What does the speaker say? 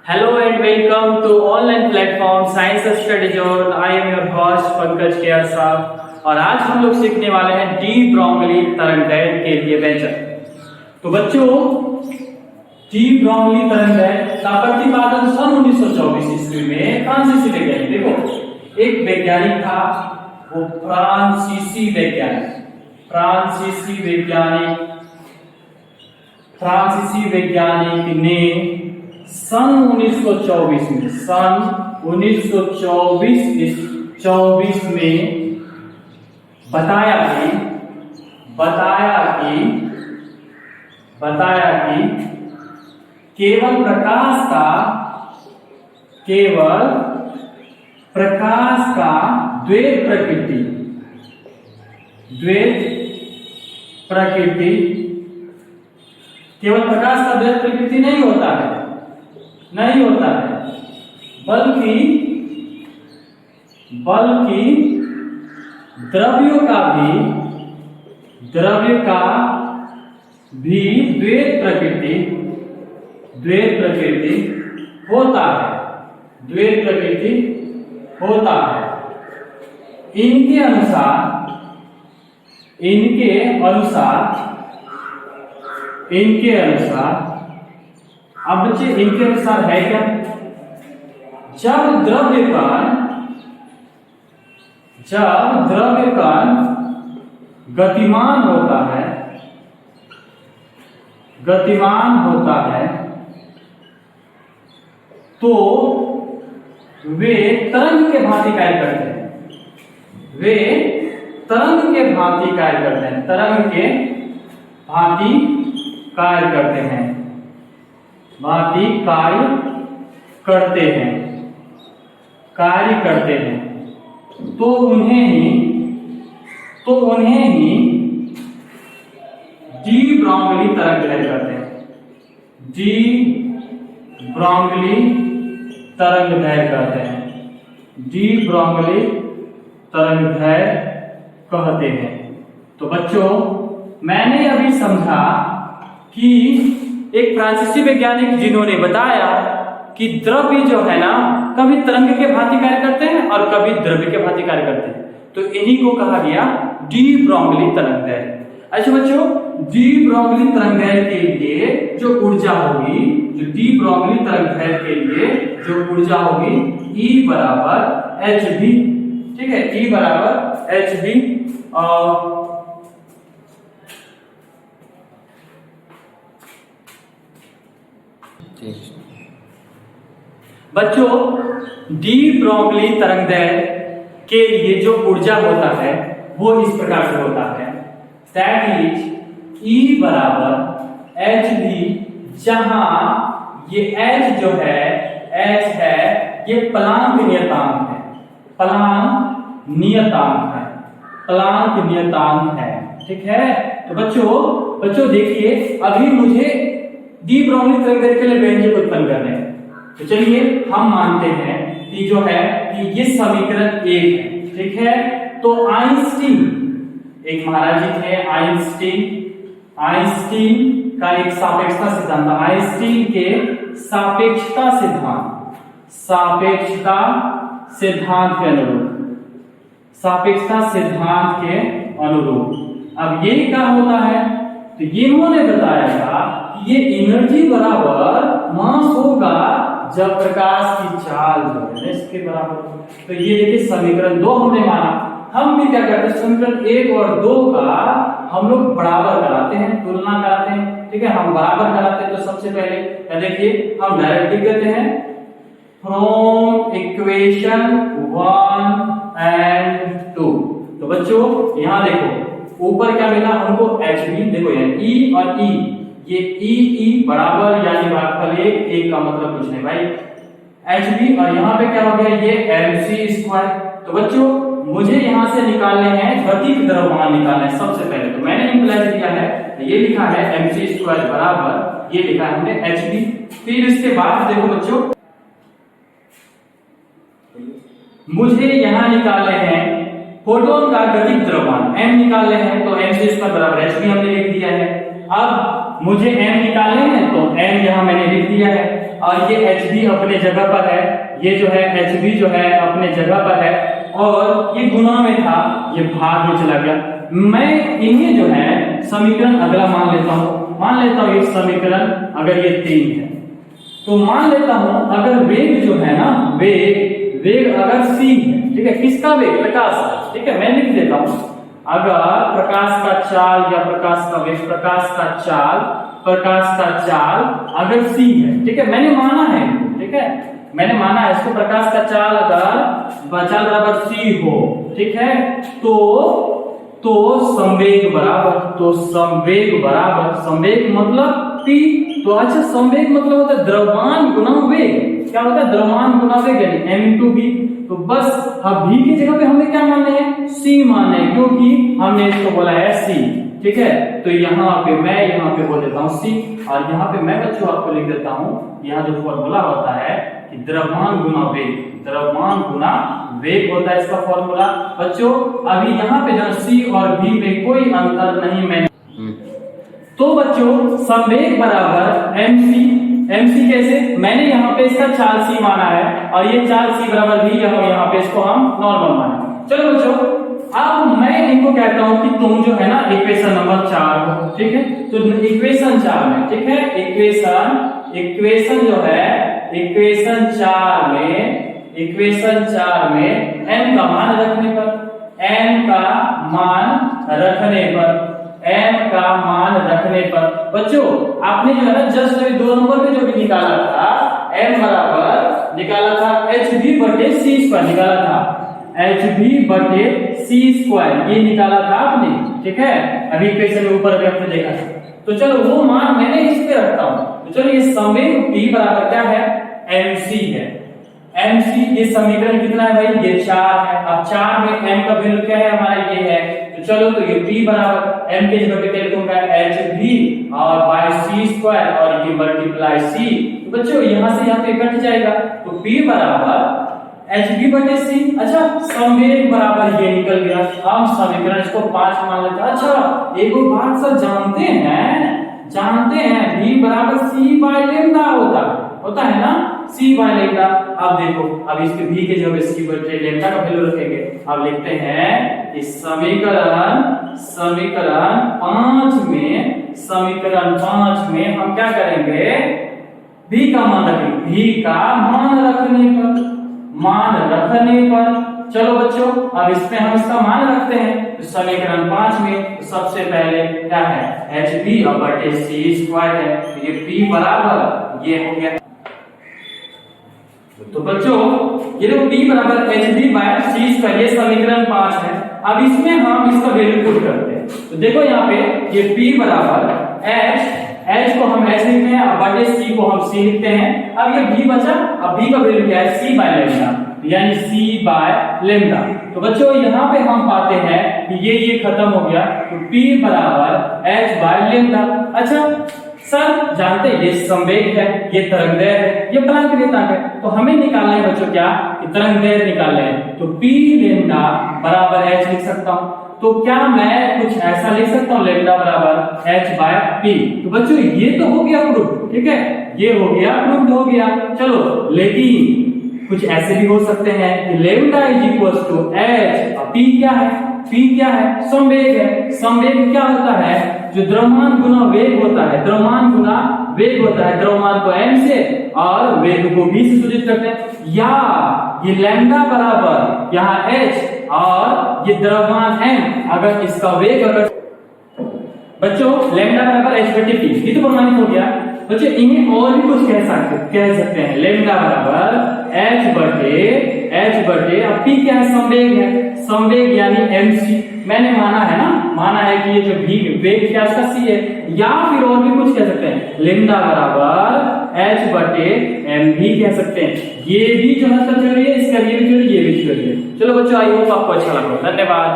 Hello and welcome to online platform Science Study Zone. I am your host Pankaj care साहब और आज हम लोग सीखने वाले हैं डी ब्रोगली तरंगदैर्घ्य के लिए व्यंजक। तो बच्चों डी ब्रोगली तरंगदैर्घ्य का प्रतिपादन सन 1924 ईस्वी में फ्रांसीसी वैज्ञानिक, देखो एक वैज्ञानिक था, वो फ्रांसीसी वैज्ञानिक ने सन 1924 में बताया कि केवल प्रकाश का द्वैत प्रकृति नहीं होता है, बल्कि द्रव्यों का भी द्वैत प्रकृति होता है। इनके अनुसार अब बच्चे इनके अनुसार है क्या, जब द्रव्य कण गतिमान होता है तो वे तरंग के भांति कार्य करते हैं। कार्य करते हैं तो उन्हें ही डी ब्रोगली तरंगदैर्घ्य कहते हैं। तो बच्चों मैंने अभी समझा कि एक फ्रांसीसी वैज्ञानिक जिन्होंने बताया कि द्रव्य जो है ना कभी तरंग के भांति कार्य करते हैं और कभी द्रव्य के भांति कार्य करते हैं, तो इन्हीं को कहा गया डी ब्रोगली तरंगदैर्घ्य। अच्छा बच्चों, डी ब्रोगली तरंगदैर्घ्य के लिए जो ऊर्जा होगी, E बराबर hv, ठीक है, E बराबर hv। और बच्चों डी ब्रोगली तरंगदैर्घ्य के लिए जो ऊर्जा होता है वो इस प्रकार से होता है, दैट इज E बराबर hv, जहां ये h जो है ये प्लांक नियतांक है, ठीक है। तो बच्चों देखिए, अभी मुझे डी ब्रोगली तरंगदैर्घ्य के लिए व्यंजक उत्पन्न करने हैं, तो चलिए हम मानते हैं कि जो है कि ये समीकरण 1 है, ठीक है। तो आइंस्टीन एक महाराज जी थे, आइंस्टीन का एक सापेक्षता सिद्धांत था। आइंस्टीन के सापेक्षता सिद्धांत के अनुरूप अब ये क्या होता है, तो ये उन्होंने बताया था कि ये एनर्जी बराबर मास होगा जब प्रकाश की चाल जो है इसके बराबर। तो ये देखिए समीकरण 2 हमने माना। हम भी क्या करते हैं, समीकरण 1 और 2 का हम लोग बराबर कराते हैं, तुलना कराते हैं, ठीक है। हम बराबर कराते हैं तो सबसे पहले क्या देखिए, हम डायरेक्ट लिख देते हैं फ्रॉम इक्वेशन 1 and 2। तो बच्चों यहां देखो ऊपर क्या मिला हमको, hv, देखो ये E और E, ये E बराबर यानी भागफल 1 का मतलब कुछ नहीं भाई, hv, और यहाँ पे क्या हो गया, ये mc²। तो बच्चों मुझे यहाँ से निकालने हैं गतिज द्रव्यमान निकालना है सबसे पहले, तो मैंने इंप्लाई किया है, ये लिखा है mc² बराबर, ये लिखा है हमने hv। फिर इसके बाद देखो बच्चों मुझे यहाँ निकालने हैं फोटोन का गतिज द्रव्यमान, m निकालने हैं, तो mc² बराबर hv हमने लिख दिया है। अब मुझे m निकालने हैं तो m यहाँ मैंने लिख दिया है। और ये एच भी अपने जगह पर है, ये जो है एच भी जो है अपने जगह पर है, और ये गुना में था, ये भाग में चला गया। मैं इन्हें जो है समीकरण अगला मान लेता हूं ये समीकरण अगर ये 3 है, तो मान लेता हूं अगर वेग जो है ना, वेग अगर c है, ठीक है, किसका वेग? प्रकाश का, ठीक है, मैं लिख देता हूं अगर प्रकाश का चाल या प्रकाश का वेग, प्रकाश का चाल अगर c है, ठीक है, मैंने माना है, ठीक है, मैंने माना है इसको, प्रकाश का चाल अगर बराबर c हो, ठीक है, तो संवेग बराबर संवेग मतलब p। तो अच्छा, संवेग मतलब होता है द्रव्यमान गुना वेग। क्या होता है? द्रव्यमान गुना वेग यानी m into v। तो बस अब v की जगह पे हमें क्या मानना है? c मानना है, क्योंकि हमने इसको बोला है c, ठीक है। तो यहाँ पे मैं बोल देता हूँ c, और यहाँ पे मैं बच्चों आपको लिख देता हूँ, यहाँ जो फॉर्मूला होता है कि द्रव्यमान गुना वेग होता है इसका फॉर्मूला। बच्चों अभी यहाँ पे जो c और v में कोई अंतर नहीं, मैंने तो बच्चों संवेग बराबर mc कैसे? मैंने यहाँ पे इसका चाल c माना है, और ये चाल c बराबर v यहाँ पे इसको हम नॉर्मल माने। चलो बच्चों, अब मैं इनको कहता हूं कि तुम जो है ना इक्वेशन नंबर 4 को, ठीक है, तो इक्वेशन 4 में, ठीक है, इक्वेशन जो है इक्वेशन 4 में m का मान रखने पर बच्चों आपने जो है ना जस्ट अभी 2 नंबर पे जो भी निकाला था, m बराबर निकाला था hv बटे c स्क्वायर निकाला था, hv बटे c स्क्वायर ये निकाला था आपने, ठीक है, अभी इक्वेशन के ऊपर अभी आपने देखा था। तो चलो वो मान मैंने इस पे रखता हूं। तो चलो ये संवेग p बराबर क्या है? mc है। mc ये समीकरण कितना है भाई? ये 4 है। अब 4 में m का वैल्यू क्या है हमारा? ये है। तो चलो तो ये p बराबर m के जगह पे क्या लिखूंगा? hv और बाय c स्क्वायर और ये मल्टीप्लाई c। तो बच्चों यहां से यहां पे कट जाएगा, तो p बराबर hv बटे c। अच्छा, संवेग बराबर ये निकल गया। हम समीकरण इसको 5 मान लेते हैं। अच्छा, एक बात सर जानते हैं v बराबर c बाय लैम्डा होता है ना, c बाय लैम्डा। अब देखो, अब इसके v के जगह पे c बटे लैम्डा का वैल्यू रखेंगे। अब लिखते हैं इस समीकरण 5 में हम क्या करेंगे? v का मान रखेंगे। v का मान रखने पर चलो बच्चों, अब इसमें हम इसका मान रखते हैं। तो समीकरण 5 में तो सबसे पहले क्या है? hv और बटे c स्क्वायर है। तो ये p बराबर ये हो गया। तो बच्चों ये देखो p बराबर hv बाय c स्क्वायर, ये समीकरण 5 है। अब इसमें हम इसका वैल्यू पुट करते हैं। तो देखो यहाँ पे ये p बराबर h को हम h लिखते हैं और बटे c को हम c लिखते हैं। अब ये v बचा, अब v का वैल्यू क्या है? c बाय लैम्डा, यानी c बाय लैम्डा। तो बच्चों यहाँ पे हम पाते हैं कि ये खत्म हो गया, तो p बराबर h बाय लैम्डा। अच्छा सर जानते हैं ये संवेग है, ये तरंगदैर्घ्य है, ये प्लांक नियतांक है। तो हमें निकालना है बच्चों क्या? कि तरंगदैर्घ्य निकालना है। तो p लैम्डा बराबर h लिख सकता हूँ। तो क्या मैं कुछ ऐसा लिख सकता हूँ? लैम्डा बराबर h बाय p। तो बच्चों ये तो हो गया प्रूफ, ठीक है, ये हो गया प्रूफ हो गया। चलो, लेकिन कुछ ऐसे भी हो सकते हैं कि lambda is equal to h और p क्या है? p क्या है? संवेग है। संवेग क्या होता है? जो द्रव्यमान गुना वेग होता है, द्रव्यमान को m से और वेग को v से सूचित करते हैं। या ये लैम्डा बराबर यहाँ h और ये द्रव्यमान m, अगर इसका वेग बच्चों लैम्डा बराबर h बटे p, ये तो प्रमाणित हो गया। बच्चों इन्हें और भी कुछ कह सकते हैं। लैम्डा बराबर h बटे अब p क्या है? संवेग यानी mc। मैंने माना है कि ये जो वेग क्या उसका c है। या फिर और भी कुछ कह सकते हैं, लैम्डा बराबर h बटे mv कह सकते हैं। ये भी जो है थ्योरी है, इसका ये भी थ्योरी है। चलो बच्चों, आई होप आपको अच्छा लगा। धन्यवाद।